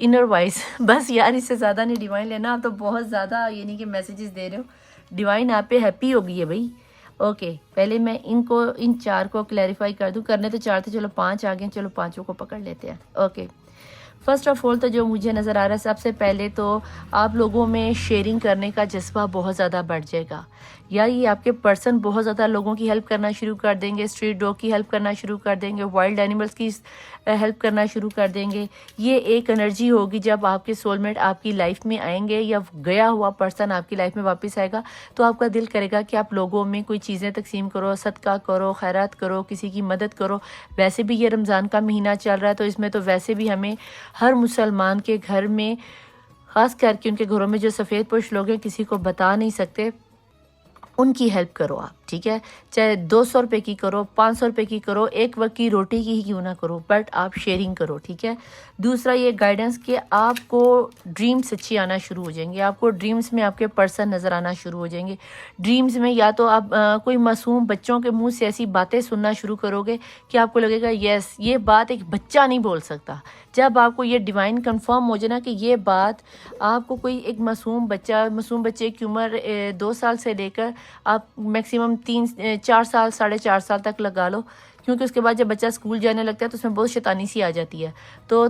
Inner voice بس یار اس سے زیادہ نہیں ڈیوائن لینا. آپ تو بہت زیادہ یعنی کہ میسیجز دے رہے ہو. ڈیوائن آپ پہ ہیپی ہو گئی ہے بھائی. اوکے پہلے میں ان 4 کو کلیریفائی کر دوں. کرنے تو 4 تھے, چلو 5 آ گئے, چلو 5 کو پکڑ لیتے ہیں. اوکے فرسٹ آف آل تو جو مجھے نظر آ رہا ہے سب سے پہلے تو آپ لوگوں میں شیئرنگ کرنے کا جذبہ بہت زیادہ بڑھ جائے گا. یا یہ آپ کے پرسن بہت زیادہ لوگوں کی ہیلپ کرنا شروع کر دیں گے, اسٹریٹ ڈاگ کی ہیلپ کرنا شروع کر دیں گے, وائلڈ اینیملس کی ہیلپ کرنا شروع کر دیں گے. یہ ایک انرجی ہوگی جب آپ کے سول میٹ آپ کی لائف میں آئیں گے یا گیا ہوا پرسن آپ کی لائف میں واپس آئے گا تو آپ کا دل کرے گا کہ آپ لوگوں میں کوئی چیزیں تقسیم کرو, صدقہ کرو, خیرات کرو, کسی کی مدد کرو. ویسے بھی یہ رمضان کا مہینہ چل رہا ہے تو اس میں تو ویسے بھی ہمیں ہر مسلمان کے گھر میں, خاص کر کے ان کے گھروں میں جو سفید پوش لوگ ہیں کسی کو بتا نہیں سکتے, ان کی ہیلپ کرو آپ. ٹھیک ہے, چاہے 200 روپے کی کرو, 500 روپے کی کرو, ایک وقت کی روٹی کی ہی کیوں نہ کرو, بٹ آپ شیئرنگ کرو. ٹھیک ہے. دوسرا یہ گائیڈنس کہ آپ کو ڈریمز اچھی آنا شروع ہو جائیں گے. آپ کو ڈریمز میں آپ کے پرسن نظر آنا شروع ہو جائیں گے. ڈریمز میں یا تو آپ کوئی معصوم بچوں کے منہ سے ایسی باتیں سننا شروع کرو گے کہ آپ کو لگے گا یس یہ بات ایک بچہ نہیں بول سکتا. جب آپ کو یہ ڈیوائن کنفرم ہو جائے نا کہ یہ بات آپ کو کوئی ایک معصوم بچے کی عمر 2 سال سے لے کر آپ میکسیمم 4 سال 4.5 سال تک لگا لو, کیونکہ اس کے بعد جب بچہ اسکول جانے لگتا ہے تو اس میں بہت شیطانی سی آ جاتی ہے. تو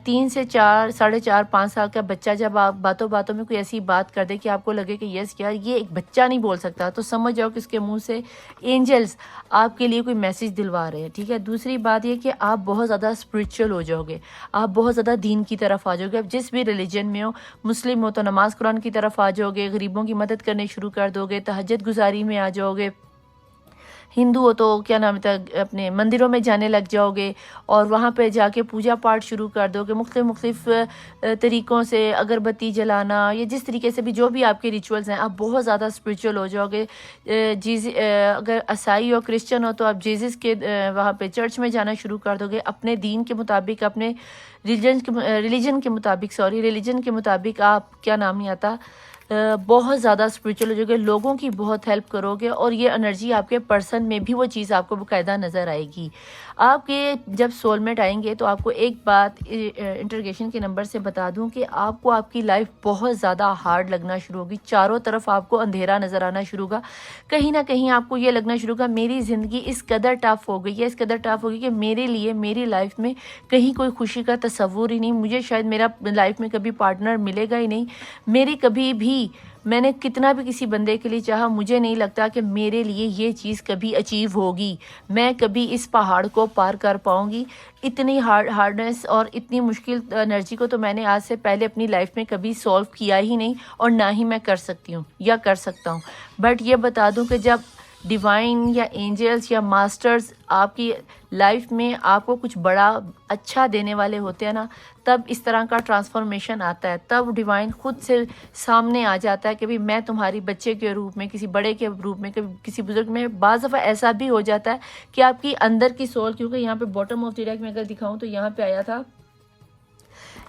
3 سے 4 4.5 5 سال کا بچہ جب آپ باتوں میں کوئی ایسی بات کر دے کہ آپ کو لگے کہ یس یار یہ ایک بچہ نہیں بول سکتا, تو سمجھ جاؤ کہ اس کے منہ سے اینجلز آپ کے لیے کوئی میسیج دلوا رہے ہیں. ٹھیک ہے. دوسری بات یہ کہ آپ بہت زیادہ اسپریچول ہو جاؤ گے, آپ بہت زیادہ دین کی طرف آ جاؤ گے. اب جس بھی ریلیجن میں ہو, مسلم ہو تو نماز قرآن کی طرف آ جاؤ گے, غریبوں کی مدد کرنے شروع کر دو گے, تہجد گزاری میں آ جاؤ گے, ہندو ہو تو کیا نام ہے اپنے مندروں میں جانے لگ جاؤ گے اور وہاں پہ جا کے پوجا پاٹ شروع کر دو گے. مختلف طریقوں سے اگربتی جلانا یا جس طریقے سے بھی جو بھی آپ کے ریچولز ہیں, آپ بہت زیادہ اسپریچول ہو جاؤ گے. اگر عیسائی ہو کرسچن ہو تو آپ جیزس کے وہاں پہ چرچ میں جانا شروع کر دو گے. اپنے دین کے مطابق, اپنے ریلیجن کے مطابق آپ کیا نام نہیں آتا بہت زیادہ اسپریچول ہو جاؤ گے, لوگوں کی بہت ہیلپ کرو گے اور یہ انرجی آپ کے پرسن میں بھی وہ چیز آپ کو باقاعدہ نظر آئے گی. آپ کے جب سول میٹ آئیں گے تو آپ کو ایک بات انٹرگیشن کے نمبر سے بتا دوں کہ آپ کو آپ کی لائف بہت زیادہ ہارڈ لگنا شروع ہوگی. چاروں طرف آپ کو اندھیرا نظر آنا شروع ہوگا. کہیں نہ کہیں آپ کو یہ لگنا شروع ہوگا میری زندگی اس قدر ٹف ہو گئی ہے, کہ میرے لیے میری لائف میں کہیں کوئی خوشی کا تصور ہی نہیں. مجھے شاید میرا لائف میں کبھی پارٹنر ملے گا ہی نہیں. میری کبھی بھی میں نے کتنا بھی کسی بندے کے لیے چاہا, مجھے نہیں لگتا کہ میرے لیے یہ چیز کبھی اچیو ہوگی. میں کبھی اس پہاڑ کو پار کر پاؤں گی. اتنی ہارڈنس اور اتنی مشکل انرجی کو تو میں نے آج سے پہلے اپنی لائف میں کبھی سولو کیا ہی نہیں اور نہ ہی میں کر سکتی ہوں یا کر سکتا ہوں. بٹ یہ بتا دوں کہ جب ڈیوائن یا اینجلز یا ماسٹرز آپ کی لائف میں آپ کو کچھ بڑا اچھا دینے والے ہوتے ہیں نا, تب اس طرح کا ٹرانسفارمیشن آتا ہے. تب ڈیوائن خود سے سامنے آ جاتا ہے کہ بھی میں تمہاری بچے کے روپ میں, کسی بڑے کے روپ میں, کسی بزرگ میں. بعض دفعہ ایسا بھی ہو جاتا ہے کہ آپ کی اندر کی سول, کیونکہ یہاں پہ باٹم آف دی ڈیک میں اگر دکھاؤں تو یہاں پہ آیا تھا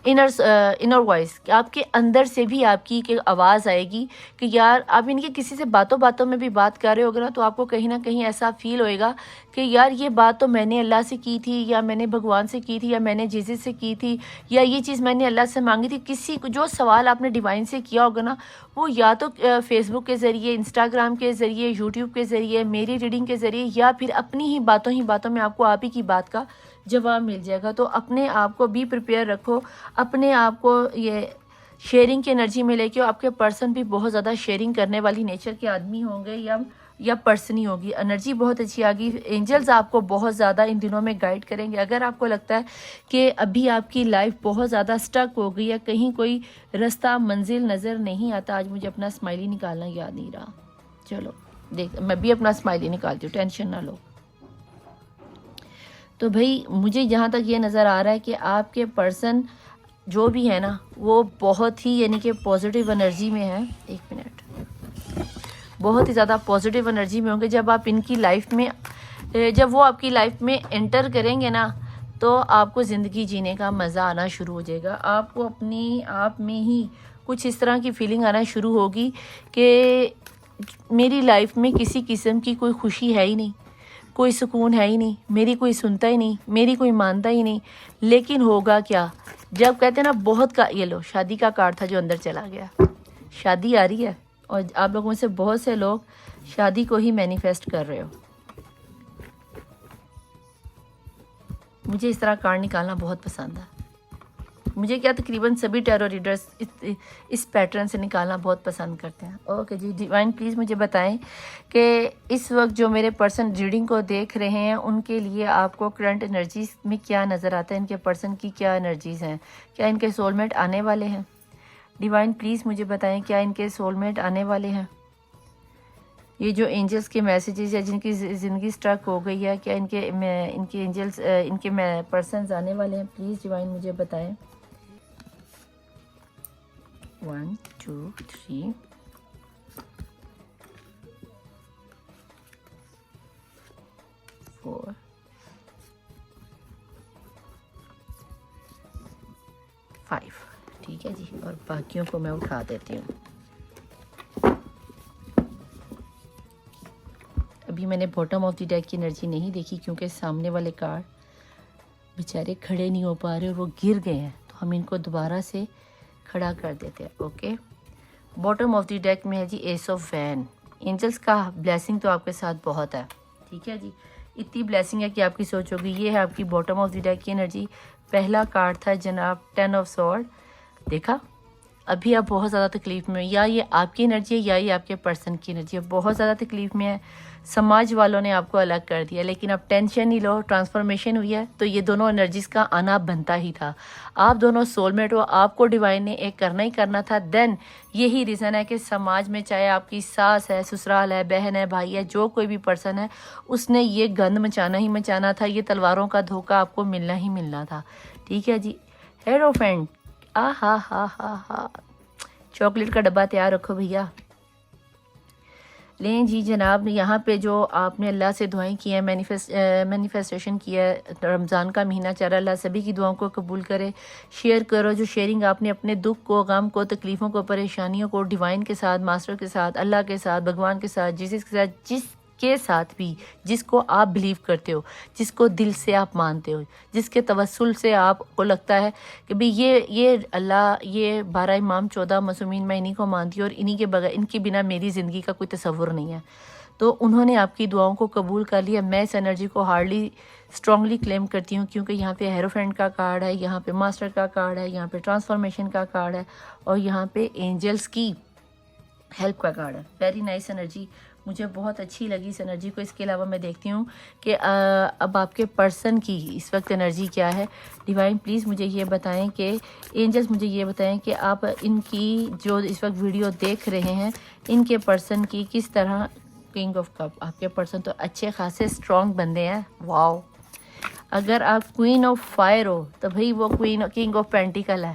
انر وائس, آپ کے اندر سے بھی آپ کی ایک آواز آئے گی کہ یار آپ ان کے کسی سے باتوں میں بھی بات کر رہے ہوگے نا, تو آپ کو کہیں نہ کہیں ایسا فیل ہوئے گا کہ یار یہ بات تو میں نے اللہ سے کی تھی, یا میں نے بھگوان سے کی تھی, یا میں نے جیزس سے کی تھی, یا یہ چیز میں نے اللہ سے مانگی تھی. کسی کو جو سوال آپ نے ڈیوائن سے کیا ہوگا نا, وہ یا تو فیس بک کے ذریعے, انسٹاگرام کے ذریعے, یوٹیوب کے ذریعے, میری ریڈنگ کے ذریعے, یا پھر اپنی ہی باتوں میں آپ کو آپ ہی کی بات کا جواب مل جائے گا. تو اپنے آپ کو بھی پریپیئر رکھو, اپنے آپ کو یہ شیئرنگ کی انرجی میں لے کے. آپ کے پرسن بھی بہت زیادہ شیئرنگ کرنے والی نیچر کے آدمی ہوں گے یا پرسن ہی ہوگی. انرجی بہت اچھی آ گئی. اینجلز آپ کو بہت زیادہ ان دنوں میں گائیڈ کریں گے. اگر آپ کو لگتا ہے کہ ابھی آپ کی لائف بہت زیادہ سٹک ہو گئی ہے, کہیں کوئی رستہ منزل نظر نہیں آتا. آج مجھے اپنا اسمائلی نکالنا یاد نہیں رہا, چلو دیکھ میں بھی اپنا اسمائلی نکالتی ہوں, ٹینشن نہ لو. تو بھائی مجھے جہاں تک یہ نظر آ رہا ہے کہ آپ کے پرسن جو بھی ہے نا وہ بہت ہی یعنی کہ پازیٹیو انرجی میں ہے. ایک منٹ, بہت ہی زیادہ پازیٹیو انرجی میں ہوں گے. جب آپ ان کی لائف میں, جب وہ آپ کی لائف میں انٹر کریں گے نا, تو آپ کو زندگی جینے کا مزہ آنا شروع ہو جائے گا. آپ کو اپنی آپ میں ہی کچھ اس طرح کی فیلنگ آنا شروع ہوگی کہ میری لائف میں کسی قسم کی کوئی خوشی ہے ہی نہیں, کوئی سکون ہے ہی نہیں, میری کوئی سنتا ہی نہیں, میری کوئی مانتا ہی نہیں. لیکن ہوگا کیا جب کہتے ہیں نا بہت کا، یہ لو شادی کا کارڈ تھا جو اندر چلا گیا، شادی آ رہی ہے اور آپ لوگوں میں سے بہت سے لوگ شادی کو ہی مینیفیسٹ کر رہے ہو. مجھے اس طرح کارڈ نکالنا بہت پسند ہے. مجھے کیا تقریباً سبھی ٹیرو ریڈرز اس پیٹرن سے نکالنا بہت پسند کرتے ہیں. اوکے جی، ڈیوائن پلیز مجھے بتائیں کہ اس وقت جو میرے پرسن ریڈنگ کو دیکھ رہے ہیں ان کے لیے آپ کو کرنٹ انرجیز میں کیا نظر آتا ہے، ان کے پرسن کی کیا انرجیز ہیں، کیا ان کے سول میٹ آنے والے ہیں؟ ڈیوائن پلیز مجھے بتائیں کیا ان کے سول میٹ آنے والے ہیں؟ یہ جو اینجلس کے میسیجز یا جن کی زندگی سٹرک ہو گئی ہے، کیا ان کے اینجلس ان کے پرسنز آنے والے ہیں؟ پلیز ڈیوائن مجھے بتائیں. 1 2 3 4 5. ٹھیک ہے جی، اور باقیوں کو میں اٹھا دیتی ہوں. ابھی میں نے باٹم آف دی ڈیک کی انرجی نہیں دیکھی کیونکہ سامنے والے کارڈ بیچارے کھڑے نہیں ہو پا رہے اور وہ گر گئے ہیں، تو ہم ان کو دوبارہ سے کھڑا کر دیتے ہیں. Okay, bottom of the deck میں ہے جی ایس آف وین. اینجلس کا بلیسنگ تو آپ کے ساتھ بہت ہے. ٹھیک ہے جی، اتنی بلیسنگ ہے کہ آپ کی سوچ ہوگی. یہ ہے آپ کی باٹم آف دی ڈیک کی انرجی. پہلا کارڈ تھا جناب 10 آف سورڈ. دیکھا، ابھی آپ بہت زیادہ تکلیف میں، یا یہ آپ کی انرجی ہے یا یہ آپ کے پرسن کی انرجی ہے. بہت زیادہ تکلیف میں ہے، سماج والوں نے آپ کو الگ کر دیا، لیکن اب ٹینشن نہیں لو، ٹرانسفارمیشن ہوئی ہے. تو یہ دونوں انرجیز کا آنا بنتا ہی تھا. آپ دونوں سول میٹ ہو، آپ کو ڈیوائن نے ایک کرنا ہی کرنا تھا. دین یہی ریزن ہے کہ سماج میں چاہے آپ کی ساس ہے، سسرال ہے، بہن ہے، بھائی ہے، جو کوئی بھی پرسن ہے، اس نے یہ گند مچانا ہی مچانا تھا. یہ تلواروں کا دھوکہ آپ کو ملنا ہی ملنا تھا. ٹھیک ہے جی. ہیروفینٹ، ہا ہا ہا ہا، چاکلیٹ کا ڈبہ تیار رکھو بھیا. لیں جی جناب، یہاں پہ جو آپ نے اللہ سے دعائیں کی ہیں، مینیفیسٹیشن کیا ہے، رمضان کا مہینہ چل رہا ہے، اللہ سبھی کی دعاؤں کو قبول کرے. شیئر کرو جو شیئرنگ آپ نے اپنے دکھ کو، غم کو، تکلیفوں کو، پریشانیوں کو ڈیوائن کے ساتھ، ماسٹر کے ساتھ، اللہ کے ساتھ، بھگوان کے ساتھ، جس کے ساتھ بھی جس کو آپ بلیو کرتے ہو، جس کو دل سے آپ مانتے ہو، جس کے توسل سے آپ کو لگتا ہے کہ بھی یہ اللہ، یہ 12 امام 14 معصومین، میں انہی کو مانتی ہوں اور انہی کے بغیر، ان کے بنا میری زندگی کا کوئی تصور نہیں ہے. تو انہوں نے آپ کی دعاؤں کو قبول کر لیا. میں اس انرجی کو ہارڈلی اسٹرانگلی کلیم کرتی ہوں کیونکہ یہاں پہ ہیروفینٹ کا کارڈ ہے، یہاں پہ ماسٹر کا کارڈ ہے، یہاں پہ ٹرانسفارمیشن کا کارڈ ہے اور یہاں پہ اینجلس کی ہیلپ کا کارڈ ہے. ویری نائس انرجی، مجھے بہت اچھی لگی اس انرجی کو. اس کے علاوہ میں دیکھتی ہوں کہ اب آپ کے پرسن کی اس وقت انرجی کیا ہے. ڈیوائن پلیز مجھے یہ بتائیں کہ اینجلس مجھے یہ بتائیں کہ آپ ان کی جو اس وقت ویڈیو دیکھ رہے ہیں، ان کے پرسن کی کس طرح. کنگ آف کپ، آپ کے پرسن تو اچھے خاصے اسٹرانگ بندے ہیں. واو، اگر آپ کوئین آف فائر ہو تو بھئی وہ کنگ آف پینٹیکل ہے،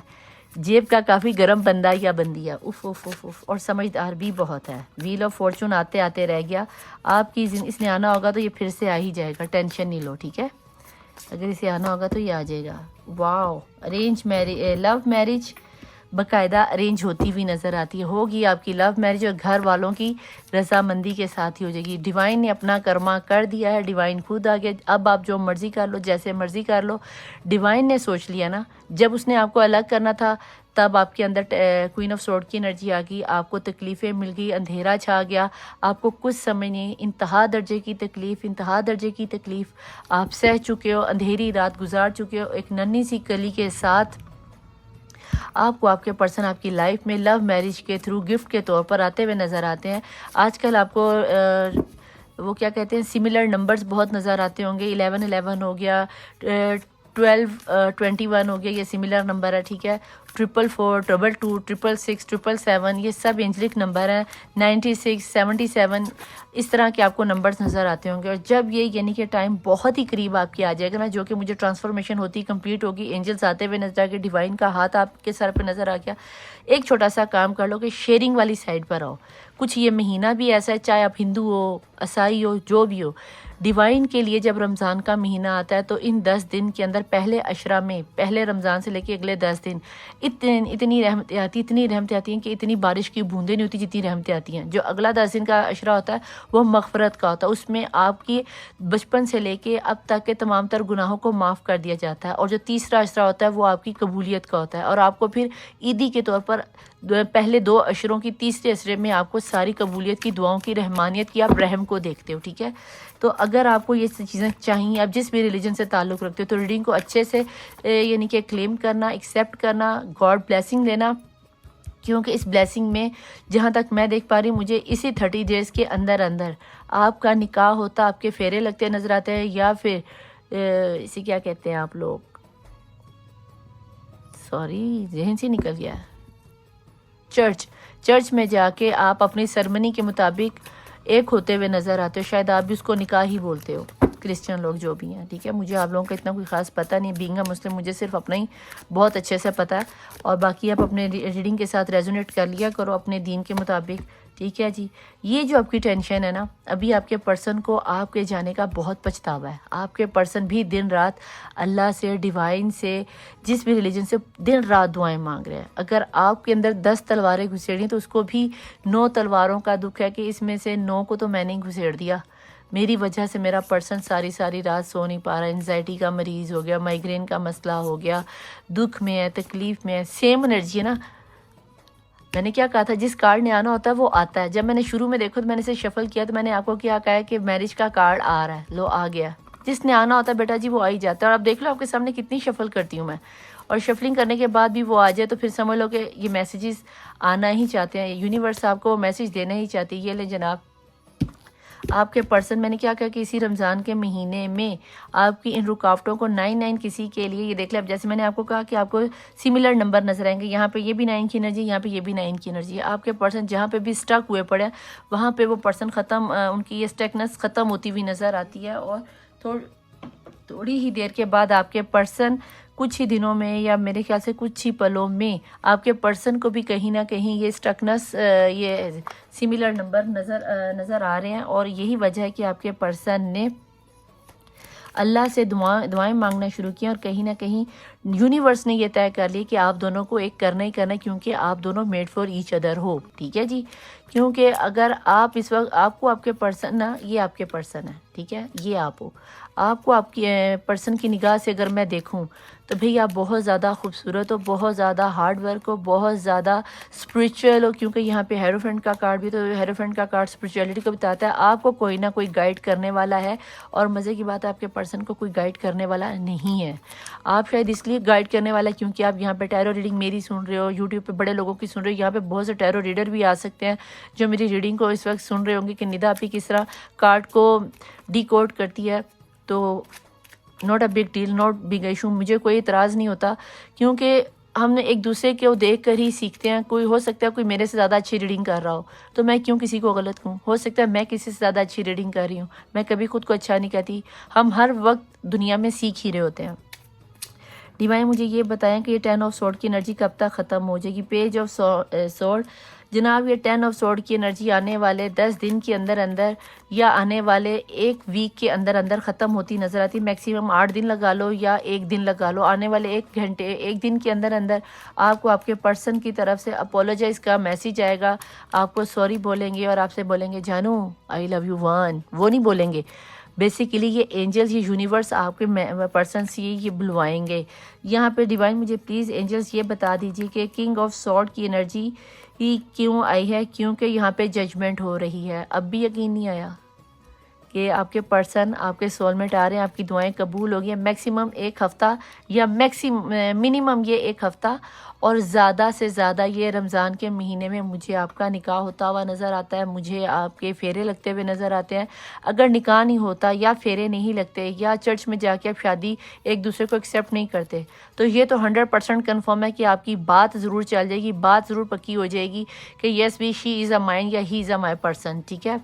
جیب کا کافی گرم بندہ یا بندی ہے. اف اف اف اف، اور سمجھدار بھی بہت ہے. ویل آف فارچون آتے آتے رہ گیا آپ کی اس نے آنا ہوگا تو یہ پھر سے آ ہی جائے گا. ٹینشن نہیں لو، ٹھیک ہے؟ اگر اسے آنا ہوگا تو یہ آ جائے گا. واو، ارینج میرج، لو میرج باقاعدہ ارینج ہوتی ہوئی نظر آتی ہے. ہوگی آپ کی لو میرج اور گھر والوں کی رضامندی کے ساتھ ہی ہو جائے گی. ڈیوائن نے اپنا کرما کر دیا ہے، ڈیوائن خود آگے. اب آپ جو مرضی کر لو، جیسے مرضی کر لو. ڈیوائن نے سوچ لیا نا، جب اس نے آپ کو الگ کرنا تھا تب آپ کے اندر کوئین آف سورڈ کی انرجی آ گئی. آپ کو تکلیفیں مل گئی، اندھیرا چھا گیا، آپ کو کچھ سمجھ نہیں. انتہا درجے کی تکلیف، انتہا درجے کی تکلیف آپ سہ چکے ہو، اندھیری رات گزار چکے ہو. ایک ننھی سی کلی کے ساتھ آپ کو آپ کے پرسن آپ کی لائف میں لو میرج کے تھرو گفٹ کے طور پر آتے ہوئے نظر آتے ہیں. آج کل آپ کو وہ کیا کہتے ہیں، سملر نمبرز بہت نظر آتے ہوں گے. 11 ہو گیا، 12 ہو گیا، یہ سملر نمبر ہے. ٹھیک ہے، 444 22 666 777 یہ سب اینجلک نمبر ہیں. 96 77 اس طرح کے آپ کو نمبرز نظر آتے ہوں گے. اور جب یہ یعنی کہ ٹائم بہت ہی قریب آپ کے آ جائے گا نا، جو کہ مجھے ٹرانسفارمیشن ہوتی کمپلیٹ ہوگی، اینجلز آتے ہوئے نظر آ کے، ڈیوائن کا ہاتھ آپ کے سر پہ نظر آ گیا. ایک چھوٹا سا کام کر لو کہ شیئرنگ والی سائڈ پر آؤ. کچھ یہ مہینہ بھی ایسا ہے، چاہے آپ ہندو ہو، عیسائی ہو، جو بھی ہو، ڈیوائن کے لیے جب رمضان کا مہینہ آتا ہے تو ان 10 دن کے اندر پہلے عشرہ میں، پہلے رمضان سے لے کے اگلے 10 دن اتنی رحمتیں آتی ہیں کہ اتنی بارش کی بوندیں نہیں ہوتی جتنی رحمتیں آتی ہیں۔ جو اگلا 10 دن کا عشرہ ہوتا ہے وہ مغفرت کا ہوتا ہے، اس میں آپ کی بچپن سے لے کے اب تک کے تمام تر گناہوں کو معاف کر دیا جاتا ہے، اور جو تیسرا عشرہ ہوتا ہے وہ آپ کی قبولیت کا ہوتا ہے، اور آپ کو پھر عیدی کے طور پر پہلے 2 عشروں کی تیسرے عشرے میں آپ کو ساری قبولیت کی دعاؤں کی رحمانیت کی آپ رحم کو دیکھتے ہو، ٹھیک ہے؟ تو اگر آپ کو یہ چیزیں چاہیے، آپ جس بھی ریلیجن سے تعلق رکھتے ہو، تو ریڈنگ کو اچھے سے یعنی کہ کلیم کرنا، ایکسیپٹ کرنا، گاڈ بلیسنگ لینا، کیونکہ اس بلیسنگ میں جہاں تک میں دیکھ پا رہی ہوں مجھے اسی 30 ڈیز کے اندر آپ کا نکاح ہوتا، آپ کے پھیرے لگتے نظر آتے ہیں، یا پھر اسی کیا کہتے ہیں آپ لوگ، سوری ذہن سے نکل گیا، چرچ میں جا کے آپ اپنی سرمنی کے مطابق ایک ہوتے ہوئے نظر آتے ہو، شاید آپ بھی اس کو نکاح ہی بولتے ہو، کرسچن لوگ جو بھی ہیں، ٹھیک ہے؟ مجھے آپ لوگوں کا اتنا کوئی خاص پتہ نہیں، بینگ اے مسلم مجھے صرف اپنا ہی بہت اچھے سے پتہ ہے، اور باقی آپ اپنے ریڈنگ کے ساتھ ریزونیٹ کر لیا کرو اپنے دین کے مطابق، ٹھیک ہے جی؟ یہ جو آپ کی ٹینشن ہے نا، ابھی آپ کے پرسن کو آپ کے جانے کا بہت پچھتاوا ہے، آپ کے پرسن بھی دن رات اللہ سے، ڈیوائن سے، جس بھی ریلیجن سے دن رات دعائیں مانگ رہے ہیں۔ اگر آپ کے اندر 10 تلواریں گھسیڑی ہیں تو اس کو بھی 9 تلواروں کا دکھ ہے کہ اس میں سے 9 کو تو میں نے گھسیڑ دیا، میری وجہ سے میرا پرسن ساری رات سو نہیں پا رہا، انزائٹی کا مریض ہو گیا، مائیگرین کا مسئلہ ہو گیا، دکھ میں ہے، تکلیف میں ہے، سیم انرجی ہے نا۔ میں نے کیا کہا تھا، جس کارڈ نے آنا ہوتا ہے وہ آتا ہے۔ جب میں نے شروع میں دیکھو تو میں نے اسے شفل کیا تو میں نے آپ کو کیا کہا ہے کہ میرج کا کارڈ آ رہا ہے، لو آ گیا۔ جس نے آنا ہوتا ہے بیٹا جی وہ آ ہی جاتا ہے، اور اب دیکھ لو آپ کے سامنے کتنی شفل کرتی ہوں میں، اور شفلنگ کرنے کے بعد بھی وہ آ جائے تو پھر سمجھ لو کہ یہ میسیجز آنا ہی چاہتے ہیں، یونیورس آپ کو میسیج دینا ہی چاہتی ہے۔ یہ لیں جناب آپ کے پرسن، میں نے کیا کہا کہ اسی رمضان کے مہینے میں آپ کی ان رکاوٹوں کو 9 کسی کے لیے، یہ دیکھ لیں اب جیسے میں نے آپ کو کہا کہ آپ کو سملر نمبر نظر آئیں گے، یہاں پہ یہ بھی 9 کی انرجی، یہاں پہ یہ بھی 9 کی انرجی ہے۔ آپ کے پرسن جہاں پہ بھی سٹک ہوئے پڑے ہیں وہاں پہ وہ پرسن ختم، ان کی یہ سٹکنس ختم ہوتی ہوئی نظر آتی ہے، اور تھوڑی ہی دیر کے بعد آپ کے پرسن کچھ ہی دنوں میں، یا میرے خیال سے کچھ ہی پلوں میں، آپ کے پرسن کو بھی کہیں نہ کہیں یہ سٹکنس، یہ سملر نمبر نظر آ رہے ہیں، اور یہی وجہ ہے کہ آپ کے پرسن نے اللہ سے دعائیں مانگنا شروع کی، اور کہیں نہ کہیں یونیورس نے یہ طے کر لی کہ آپ دونوں کو ایک کرنا ہی کرنا ہے، کیونکہ آپ دونوں میڈ فار ایچ ادر ہو، ٹھیک ہے جی؟ کیونکہ اگر آپ اس وقت، آپ کو آپ کے پرسن نا، یہ آپ کے پرسن ہے، ٹھیک ہے؟ یہ آپ ہو، آپ کو آپ کی پرسن کی نگاہ سے اگر میں دیکھوں تو بھئی آپ بہت زیادہ خوبصورت ہو، بہت زیادہ ہارڈ ورک ہو، بہت زیادہ اسپریچول ہو، کیونکہ یہاں پہ ہیروفینٹ کا کارڈ بھی، تو ہیروفینٹ کا کارڈ اسپریچولیٹی کو بتاتا ہے۔ آپ کو کوئی نہ کوئی گائیڈ کرنے والا ہے، اور مزے کی بات ہے آپ کے پرسن کو کوئی گائیڈ کرنے والا نہیں ہے۔ آپ شاید اس لیے گائیڈ کرنے والا ہے کیونکہ آپ یہاں پہ ٹیرو ریڈنگ میری سن رہے ہو، یوٹیوب پہ بڑے لوگوں کی سن رہے ہو، یہاں پہ بہت سے ٹیرو ریڈر بھی آ سکتے ہیں جو میری ریڈنگ کو اس وقت سن رہے ہوں گے کہ ندا آپ کس طرح کارڈ کو ڈی کوڈ کرتی ہے۔ تو not a big deal, not big issue, مجھے کوئی اعتراض نہیں ہوتا، کیونکہ ہم نے ایک دوسرے کو دیکھ کر ہی سیکھتے ہیں۔ کوئی ہو سکتا ہے کوئی میرے سے زیادہ اچھی ریڈنگ کر رہا ہو تو میں کیوں کسی کو غلط کہوں، ہو سکتا ہے میں کسی سے زیادہ اچھی ریڈنگ کر رہی ہوں، میں کبھی خود کو اچھا نہیں کہتی، ہم ہر وقت دنیا میں سیکھ ہی رہے ہوتے ہیں۔ ڈیوائن مجھے یہ بتائیں کہ یہ 10 آف سورڈ کی انرجی کب تک ختم ہو جائے گی؟ پیج آف سورڈ جناب، یہ 10 آف سورڈ کی انرجی آنے والے 10 دن کے اندر یا آنے والے ایک ویک کے اندر ختم ہوتی نظر آتی، میکسیمم 8 دن لگا لو یا 1 دن لگا لو، آنے والے 1 گھنٹے 1 دن کے اندر آپ کو آپ کے پرسن کی طرف سے اپولوجائز کا میسیج آئے گا، آپ کو سوری بولیں گے اور آپ سے بولیں گے جانو آئی لو یو وان، وہ نہیں بولیں گے، بیسیکلی یہ اینجلز، یہ یونیورس آپ کے پرسن سے یہ بلوائیں گے۔ یہاں پہ ڈیوائن مجھے پلیز اینجلز یہ بتا دیجیے کہ کنگ آف سورڈ کی انرجی کیوں آئی ہے؟ کیونکہ یہاں پہ ججمنٹ ہو رہی ہے۔ اب بھی یقین نہیں آیا کہ آپ کے پرسن، آپ کے سول میٹ آ رہے ہیں، آپ کی دعائیں قبول ہو گئی ہیں، میکسیمم 1 ہفتہ یا منیمم یہ 1 ہفتہ، اور زیادہ سے زیادہ یہ رمضان کے مہینے میں مجھے آپ کا نکاح ہوتا ہوا نظر آتا ہے، مجھے آپ کے پھیرے لگتے ہوئے نظر آتے ہیں۔ اگر نکاح نہیں ہوتا یا پھیرے نہیں لگتے یا چرچ میں جا کے آپ شادی ایک دوسرے کو ایکسیپٹ نہیں کرتے تو یہ تو 100% کنفرم ہے کہ آپ کی بات ضرور چل جائے گی، بات ضرور پکی ہو جائے گی کہ یس وی شی از اے مائن یا ہی از اے مائی پرسن، ٹھیک ہے؟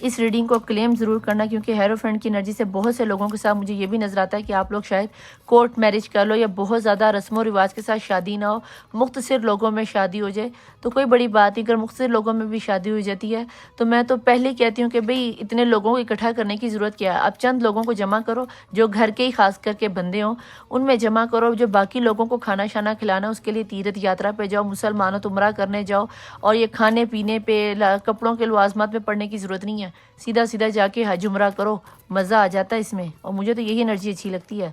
اس ریڈنگ کو کلیم ضرور کرنا، کیونکہ ہیروفینٹ کی انرجی سے بہت سے لوگوں کے ساتھ مجھے یہ بھی نظر آتا ہے کہ آپ لوگ شاید کورٹ میرج کر لو یا بہت زیادہ رسم و رواج کے ساتھ شادی نہ ہو، مختصر لوگوں میں شادی ہو جائے تو کوئی بڑی بات نہیں، اگر مختصر لوگوں میں بھی شادی ہو جاتی ہے تو میں تو پہلے کہتی ہوں کہ بھئی اتنے لوگوں کو اکٹھا کرنے کی ضرورت کیا ہے، اب چند لوگوں کو جمع کرو جو گھر کے ہی خاص کر کے بندے ہوں، ان میں جمع کرو، جو باقی لوگوں کو کھانا شانا کھلانا اس کے لیے تیرتھ یاترا پہ جاؤ، مسلمانوں تو عمرہ کرنے جاؤ، اور یہ کھانے پینے پہ کپڑوں کے لوازمات میں پڑنے کی ضرورت نہیں ہے، سیدھا سیدھا جا کے حج عمرہ کرو، مزہ آ جاتا ہے اس میں، اور مجھے تو یہی انرجی اچھی لگتی ہے۔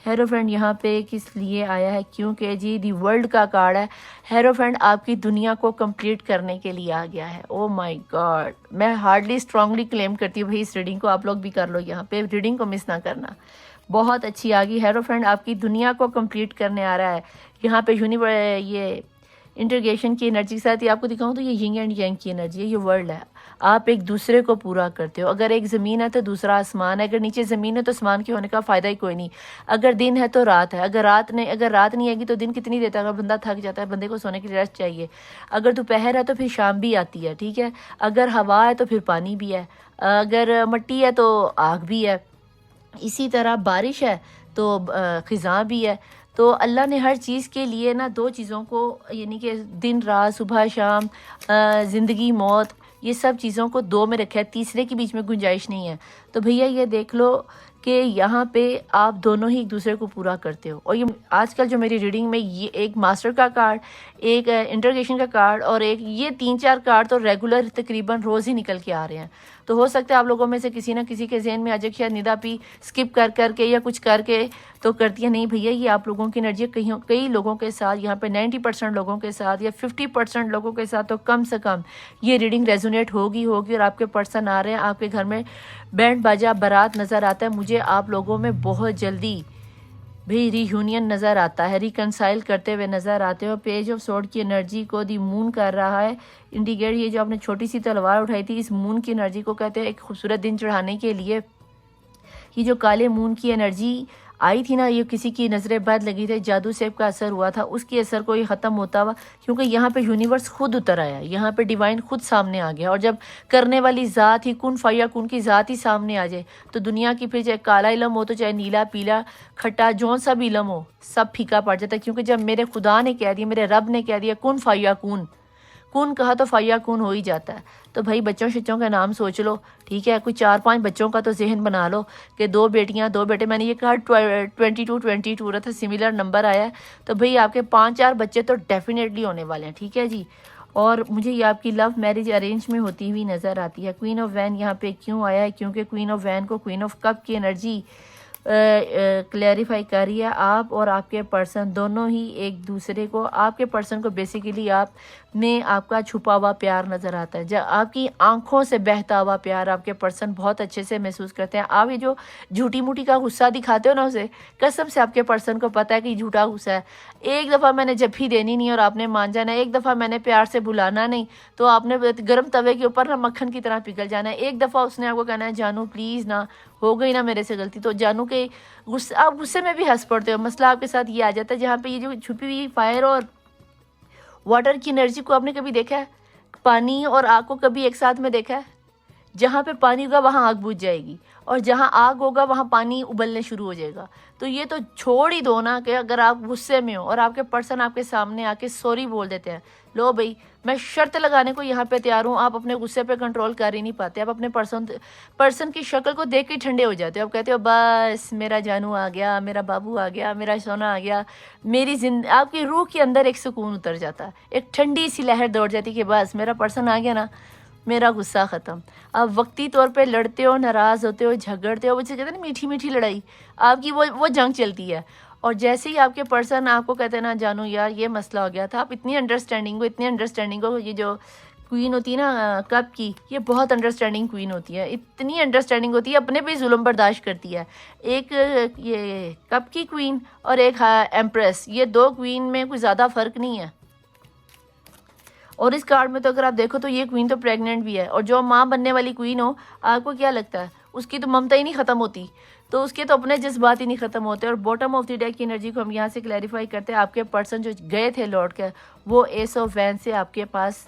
ہیروفینٹ یہاں پہ کس لیے آیا ہے؟ کیونکہ جی دی ورلڈ کا کارڈ ہے، ہیروفینٹ آپ کی دنیا کو کمپلیٹ کرنے کے لیے آ گیا ہے۔ او مائی گاڈ، میں ہارڈلی اسٹرانگلی کلیم کرتی ہوں بھائی اس ریڈنگ کو آپ لوگ بھی کر لو، یہاں پہ ریڈنگ کو مس نہ کرنا، بہت اچھی آ گئی۔ ہیروفینٹ آپ کی دنیا کو کمپلیٹ کرنے آ رہا ہے، یہاں پہ یہ انٹرگیشن کی انرجی کے ساتھ ہی آپ کو دکھاؤں تو یہ ینگ اینڈ ینگ کی انرجی ہے، یہ ورلڈ ہے، آپ ایک دوسرے کو پورا کرتے ہو، اگر ایک زمین ہے تو دوسرا آسمان ہے، اگر نیچے زمین ہے تو آسمان کے ہونے کا فائدہ ہی کوئی نہیں، اگر دن ہے تو رات ہے، اگر رات نہیں آئے گی تو دن کتنی دیتا ہے، اگر بندہ تھک جاتا ہے، بندے کو سونے کی ریسٹ چاہیے، اگر دوپہر ہے تو پھر شام بھی آتی ہے، ٹھیک ہے، اگر ہوا ہے تو پھر پانی بھی ہے، اگر مٹی ہے تو آگ بھی ہے، اسی طرح بارش ہے تو خزاں بھی ہے، تو اللہ نے ہر چیز کے لیے نا دو چیزوں کو، یعنی کہ دن رات، صبح شام، زندگی موت، یہ سب چیزوں کو دو میں رکھا ہے، تیسرے کے بیچ میں گنجائش نہیں ہے۔ تو بھیا یہ دیکھ لو کہ یہاں پہ آپ دونوں ہی ایک دوسرے کو پورا کرتے ہو، اور یہ آج کل جو میری ریڈنگ میں یہ ایک ماسٹر کا کارڈ، ایک انٹرگیشن کا کارڈ، اور ایک یہ 3-4 کارڈ تو ریگولر تقریباً روز ہی نکل کے آ رہے ہیں، تو ہو سکتا ہے آپ لوگوں میں سے کسی نہ کسی کے ذہن میں آ جائے کہ شاید ندا پی اسکپ کر کے یا کچھ کر کے تو کرتی ہے، نہیں بھیا یہ آپ لوگوں کی انرجی کئی لوگوں کے ساتھ، یہاں پہ 90% لوگوں کے ساتھ یا 50% لوگوں کے ساتھ تو کم سے کم یہ ریڈنگ ریزونیٹ ہوگی، اور آپ کے پرسن آ رہے ہیں، آپ کے گھر میں بینڈ باجا بارات نظر آتا ہے، مجھے آپ لوگوں میں بہت جلدی بھی ری یونین نظر آتا ہے، ریکنسائل کرتے ہوئے نظر آتے ہو۔ پیج آف سورڈ کی انرجی کو دی مون کر رہا ہے انڈیکیٹ، یہ جو آپ نے چھوٹی سی تلوار اٹھائی تھی، اس مون کی انرجی کو کہتے ہیں ایک خوبصورت دن چڑھانے کے لیے، یہ جو کالے مون کی انرجی آئی تھی نا، یہ کسی کی نظر بد لگی تھی، جادو سیب کا اثر ہوا تھا، اس کی اثر کو یہ ختم ہوتا ہوا، کیونکہ یہاں پہ یونیورس خود اتر آیا، یہاں پہ ڈیوائن خود سامنے آ گیا، اور جب کرنے والی ذات ہی کن فیکون کی ذات ہی سامنے آ جائے تو دنیا کی پھر چاہے کالا علم ہو تو چاہے نیلا پیلا کھٹا جون سا بھی علم ہو، سب پھیکا پڑ جاتا ہے، کیونکہ جب میرے خدا نے کہہ دیا، میرے رب نے کہہ دیا کن فیکون، کون کہا تو فیکون ہو ہی جاتا ہے۔ تو بھائی بچوں شچوں کا نام سوچ لو، ٹھیک ہے، کوئی 4-5 بچوں کا تو ذہن بنا لو کہ 2 بیٹیاں 2 بیٹے، میں نے یہ کہا 22 رہا تھا، سملر نمبر آیا ہے، تو بھئی آپ کے 5-4 بچے تو ڈیفینیٹلی ہونے والے ہیں، ٹھیک ہے جی۔ اور مجھے یہ آپ کی لو میرج ارینج میں ہوتی ہوئی نظر آتی ہے۔ کوئین آف وین یہاں پہ کیوں آیا ہے؟ کیونکہ کوئین آف وین کو کوئین آف کپ کی انرجی کلیریفائی کر رہی ہے، آپ اور آپ کے پرسن دونوں ہی ایک دوسرے کو، آپ کے پرسن کو بیسیکلی آپ میں آپ کا چھپا ہوا پیار نظر آتا ہے، جب آپ کی آنکھوں سے بہتا ہوا پیار آپ کے پرسن بہت اچھے سے محسوس کرتے ہیں۔ آپ یہ جو جھوٹی موٹی کا غصہ دکھاتے ہو نا، اسے قسم سے آپ کے پرسن کو پتہ ہے کہ یہ جھوٹا غصہ ہے، ایک دفعہ میں نے جب ہی دینی نہیں اور آپ نے مان جانا ہے، ایک دفعہ میں نے پیار سے بلانا نہیں تو آپ نے گرم توے کے اوپر نا مکھن کی طرح پگھل جانا ہے، ایک دفعہ اس نے آپ کو کہنا ہے جانو پلیز نا، ہو گئی نا میرے سے غلطی، تو جانو کے غصے، آپ غصے میں بھی ہنس پڑتے ہو۔ مسئلہ آپ کے ساتھ یہ آ جاتا ہے جہاں پہ یہ جو چھپی ہوئی فائر اور واٹر کی انرجی کو آپ نے کبھی دیکھا ہے؟ پانی اور آگ کو کبھی ایک ساتھ میں دیکھا ہے؟ جہاں پہ پانی ہوگا وہاں آگ بجھ جائے گی، اور جہاں آگ ہوگا وہاں پانی ابلنے شروع ہو جائے گا۔ تو یہ تو چھوڑ ہی دو نا کہ اگر آپ غصے میں ہو اور آپ کے پرسن آپ کے سامنے آ کے سوری بول دیتے ہیں، لو بھئی میں شرط لگانے کو یہاں پہ تیار ہوں، آپ اپنے غصے پہ کنٹرول کر ہی نہیں پاتے، آپ اپنے پرسن کی شکل کو دیکھ کے ٹھنڈے ہو جاتے ہو، آپ کہتے ہو بس میرا جانو آ گیا، میرا بابو آ گیا، میرا سونا آ گیا، آپ کی روح کے اندر ایک سکون اتر جاتا ہے، ایک ٹھنڈی سی لہر دوڑ جاتی کہ بس میرا پرسن آ گیا نا، میرا غصہ ختم۔ آپ وقتی طور پہ لڑتے ہو، ناراض ہوتے ہو، جھگڑتے ہو، وہ کہتے ہیں نا میٹھی میٹھی لڑائی، آپ کی وہ جنگ چلتی ہے، اور جیسے ہی آپ کے پرسن آپ کو کہتے ہیں نا جانو یار یہ مسئلہ ہو گیا تھا، آپ اتنی انڈرسٹینڈنگ ہو، یہ جو کوئین ہوتی ہے نا کپ کی، یہ بہت انڈرسٹینڈنگ کوئین ہوتی ہے، اتنی انڈرسٹینڈنگ ہوتی ہے، اپنے پہ ظلم برداشت کرتی ہے۔ ایک یہ کپ کی کوئین اور ایک ایمپریس، یہ 2 کوئین میں کوئی زیادہ فرق نہیں ہے، اور اس کارڈ میں تو اگر آپ دیکھو تو یہ کوئین تو پریگننٹ بھی ہے، اور جو ماں بننے والی کوئین ہو، آپ کو کیا لگتا ہے اس کی تو ممتا ہی نہیں ختم ہوتی، تو اس کے تو اپنے جذبات ہی نہیں ختم ہوتے۔ اور باٹم آف دی ڈیک کی انرجی کو ہم یہاں سے کلیریفائی کرتے ہیں، آپ کے پرسن جو گئے تھے لوٹ کر، وہ ایس آف وین سے آپ کے پاس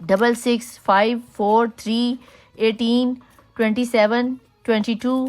66 5 4 3 18 27 22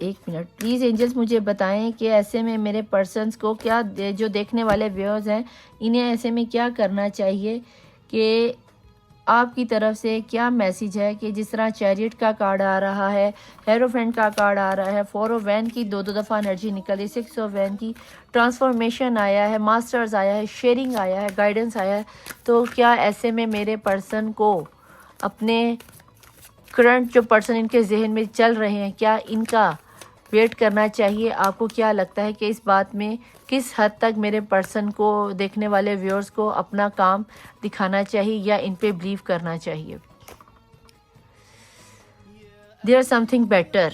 ایک منٹ پلیز اینجلس مجھے بتائیں کہ ایسے میں میرے پرسنس کو کیا جو دیکھنے والے ویورز ہیں انہیں ایسے میں کیا کرنا چاہیے، کہ آپ کی طرف سے کیا میسیج ہے، کہ جس طرح چیریٹ کا کارڈ آ رہا ہے، ہیروفینٹ کا کارڈ آ رہا ہے، 4 آف وین کی دو دفعہ انرجی نکل رہی، 6 آف وین کی ٹرانسفارمیشن آیا ہے، ماسٹرز آیا ہے، شیئرنگ آیا ہے، گائیڈنس آیا ہے، تو کیا ایسے میں میرے پرسن کو اپنے کرنٹ جو پرسن ان کے ذہن میں چل رہے ہیں کیا ان کا ویٹ کرنا چاہیے؟ آپ کو کیا لگتا ہے کہ اس بات میں کس حد تک میرے پرسن کو دیکھنے والے ویورز کو اپنا کام دکھانا چاہیے یا ان پہ بلیو کرنا چاہیے؟ دیر سم تھنگ بیٹر،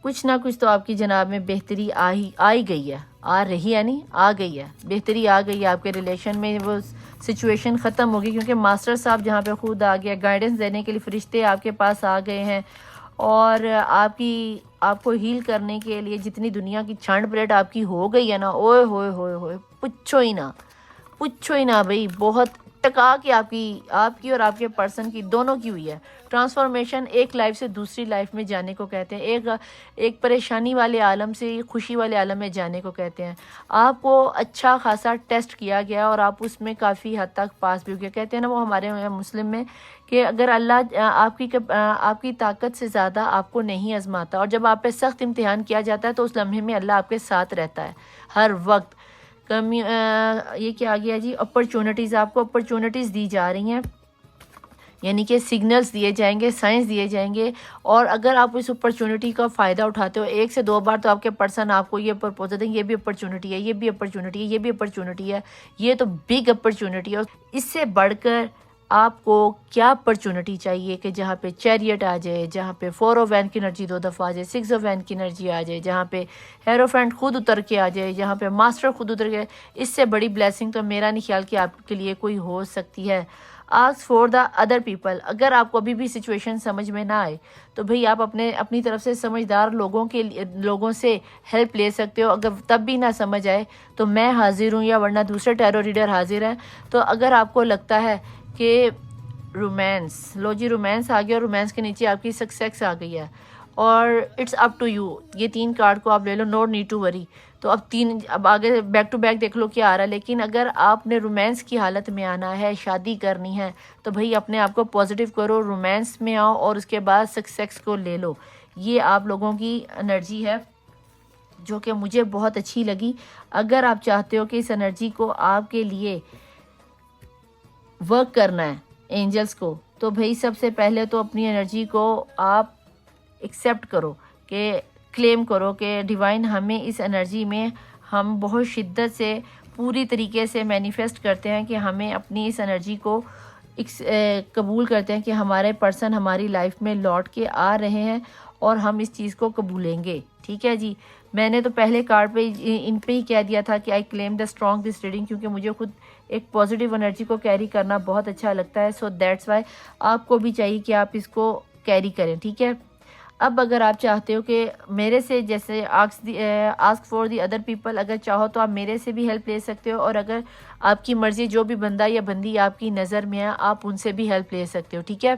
کچھ نہ کچھ تو آپ کی جناب میں بہتری آئی گئی ہے، آ رہی ہے نہیں آ گئی ہے، بہتری آ گئی ہے آپ کے ریلیشن میں، وہ سچویشن ختم ہوگی کیونکہ ماسٹر صاحب جہاں پہ خود آ گیا، گائیڈنس دینے کے لیے فرشتے آپ کے پاس آ گئے ہیں، اور آپ کو ہیل کرنے کے لیے جتنی دنیا کی چھانٹ پلیٹ آپ کی ہو گئی ہے نا، اوئے ہوئے ہوئے ہوئے پوچھو ہی نہ بھئی، بہت ٹکا کے آپ کی اور آپ کے پرسن کی دونوں کی ہوئی ہے ٹرانسفارمیشن۔ ایک لائف سے دوسری لائف میں جانے کو کہتے ہیں، ایک پریشانی والے عالم سے خوشی والے عالم میں جانے کو کہتے ہیں۔ آپ کو اچھا خاصا ٹیسٹ کیا گیا اور آپ اس میں کافی حد تک پاس بھی ہو گیا۔ کہتے ہیں نا وہ ہمارے مسلم میں کہ اگر اللہ آپ کی طاقت سے زیادہ آپ کو نہیں آزماتا، اور جب آپ پہ سخت امتحان کیا جاتا ہے تو اس لمحے میں اللہ آپ کے ساتھ رہتا ہے ہر وقت۔ یہ کیا گیا جی، اپرچونٹیز، آپ کو اپرچونٹیز دی جا رہی ہیں، یعنی کہ سگنلز دیے جائیں گے، سائنس دیے جائیں گے، اور اگر آپ اس اپرچونٹی کا فائدہ اٹھاتے ہو 1 سے 2 بار تو آپ کے پرسن آپ کو یہ پرپوزل دیں، یہ بھی اپرچونٹی ہے، یہ بھی اپرچونٹی ہے، یہ بھی اپرچونٹی ہے، یہ تو بگ اپرچونٹی ہے۔ اس سے بڑھ کر آپ کو کیا اپرچونٹی چاہیے کہ جہاں پہ چیریٹ آ جائے، جہاں پہ 4 آف وین کی انرجی 2 دفعہ آ جائے، 6 آف وین کی انرجی آ جائے، جہاں پہ ہیروفینٹ خود اتر کے آ جائے، جہاں پہ ماسٹر خود اتر کے، اس سے بڑی بلیسنگ تو میرا نہیں خیال کہ آپ کے لیے کوئی ہو سکتی ہے۔ Ask for the other people, اگر آپ کو ابھی بھی سچویشن سمجھ میں نہ آئے تو بھئی آپ اپنی طرف سے سمجھدار لوگوں سے ہیلپ لے سکتے ہو۔ اگر تب بھی نہ سمجھ آئے تو میں حاضر ہوں، یا ورنہ دوسرے ٹیرو ریڈر حاضر ہیں۔ تو اگر آپ کو لگتا ہے کہ رومانس، لو جی رومانس آ گیا، اور رومانس کے نیچے آپ کی سکسیس آ گئی ہے، اور اٹس اپ ٹو یو، یہ 3 کارڈ کو آپ لے لو، نو نیڈ ٹو وری۔ تو اب آگے بیک ٹو بیک دیکھ لو کیا آ رہا ہے، لیکن اگر آپ نے رومانس کی حالت میں آنا ہے، شادی کرنی ہے، تو بھئی اپنے آپ کو پازیٹیو کرو، رومانس میں آؤ اور اس کے بعد سکسیس کو لے لو۔ یہ آپ لوگوں کی انرجی ہے جو کہ مجھے بہت اچھی لگی۔ اگر آپ چاہتے ہو کہ اس انرجی کو آپ کے لیے ورک کرنا ہے اینجلز کو، تو بھئی سب سے پہلے تو اپنی انرجی کو آپ ایکسیپٹ کرو، کہ کلیم کرو کہ ڈیوائن ہمیں اس انرجی میں، ہم بہت شدت سے پوری طریقے سے مینیفیسٹ کرتے ہیں کہ ہمیں اپنی اس انرجی کو قبول کرتے ہیں کہ ہمارے پرسن ہماری لائف میں لوٹ کے آ رہے ہیں، اور ہم اس چیز کو قبولیں گے۔ ٹھیک ہے جی، میں نے تو پہلے کارڈ پہ ان پہ ہی کہہ دیا تھا کہ آئی کلیم دا اسٹرانگ دس ریڈنگ، کیونکہ مجھے خود ایک پازیٹیو انرجی کو کیری کرنا بہت اچھا لگتا ہے، سو دیٹس وائی آپ کو بھی چاہیے کہ آپ اس کو کیری کریں۔ ٹھیک ہے، اب اگر آپ چاہتے ہو کہ میرے سے، جیسے ask for the other people, اگر چاہو تو آپ میرے سے بھی ہیلپ لے سکتے ہو، اور اگر آپ کی مرضی جو بھی بندہ یا بندی آپ کی نظر میں ہے آپ ان سے بھی ہیلپ لے سکتے ہو۔ ٹھیک ہے،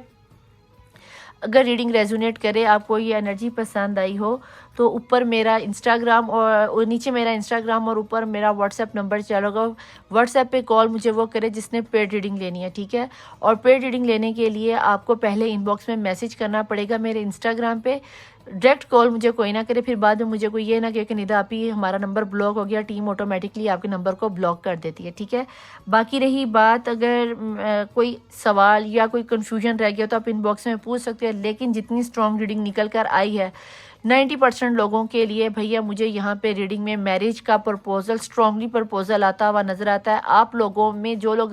اگر ریڈنگ ریزونیٹ کرے، آپ کو یہ انرجی پسند آئی ہو، تو اوپر میرا انسٹاگرام اور نیچے میرا انسٹاگرام اور اوپر میرا واٹس ایپ نمبر چلو گا، واٹس ایپ پہ کال مجھے وہ کرے جس نے پیڈ ریڈنگ لینی ہے۔ ٹھیک ہے، اور پیڈ ریڈنگ لینے کے لیے آپ کو پہلے ان باکس میں میسج کرنا پڑے گا میرے انسٹاگرام پہ، ڈائریکٹ کال مجھے کوئی نہ کرے، پھر بعد میں مجھے کوئی یہ نہ کہ ندا آپی ہمارا نمبر بلاک ہو گیا، ٹیم آٹومیٹکلی آپ کے نمبر کو بلاک کر دیتی ہے۔ ٹھیک ہے، باقی رہی بات، اگر کوئی سوال یا کوئی کنفیوژن رہ گیا تو آپ ان باکس میں پوچھ سکتے ہیں، لیکن جتنی اسٹرانگ ریڈنگ نکل کر آئی ہے 90% لوگوں کے لیے بھیا مجھے یہاں پہ ریڈنگ میں میرج کا پرپوزل، اسٹرانگلی پرپوزل آتا ہوا نظر آتا ہے۔ آپ لوگوں میں جو لوگ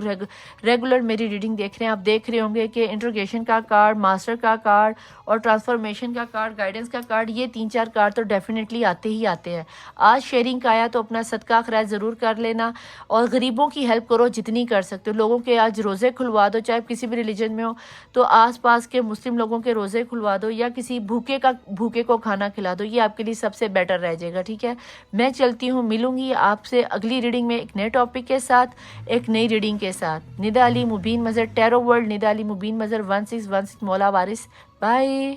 ریگولر میری ریڈنگ دیکھ رہے ہیں، آپ دیکھ رہے ہوں گے کہ انٹروگیشن کا کارڈ، ماسٹر کا کارڈ اور ٹرانسفارمیشن کا کارڈ، گائیڈنس کا کارڈ، یہ 3-4 کارڈ تو ڈیفینیٹلی آتے ہی آتے ہیں۔ آج شیئرنگ کا آیا تو اپنا صدقہ خیرات ضرور کر لینا، اور غریبوں کی ہیلپ کرو جتنی کر سکتے ہو۔ لوگوں کے آج روزے کھلوا دو، چاہے کسی بھی ریلیجن میں ہو، تو آس پاس کے مسلم لوگوں کے روزے کھلوا دو، یا کسی بھوکے کو کھانا کھلا دو، یہ آپ کے لیے سب سے بیٹر رہ جائے گا۔ ٹھیک ہے، میں چلتی ہوں، ملوں گی آپ سے اگلی ریڈنگ میں ایک نئے ٹاپک کے ساتھ، ایک نئی ریڈنگ کے ساتھ۔ ندا علی مبین مظہر، ٹیرو ورلڈ، ندا علی مبین مظہر 1616 مولا وارث۔ بائے۔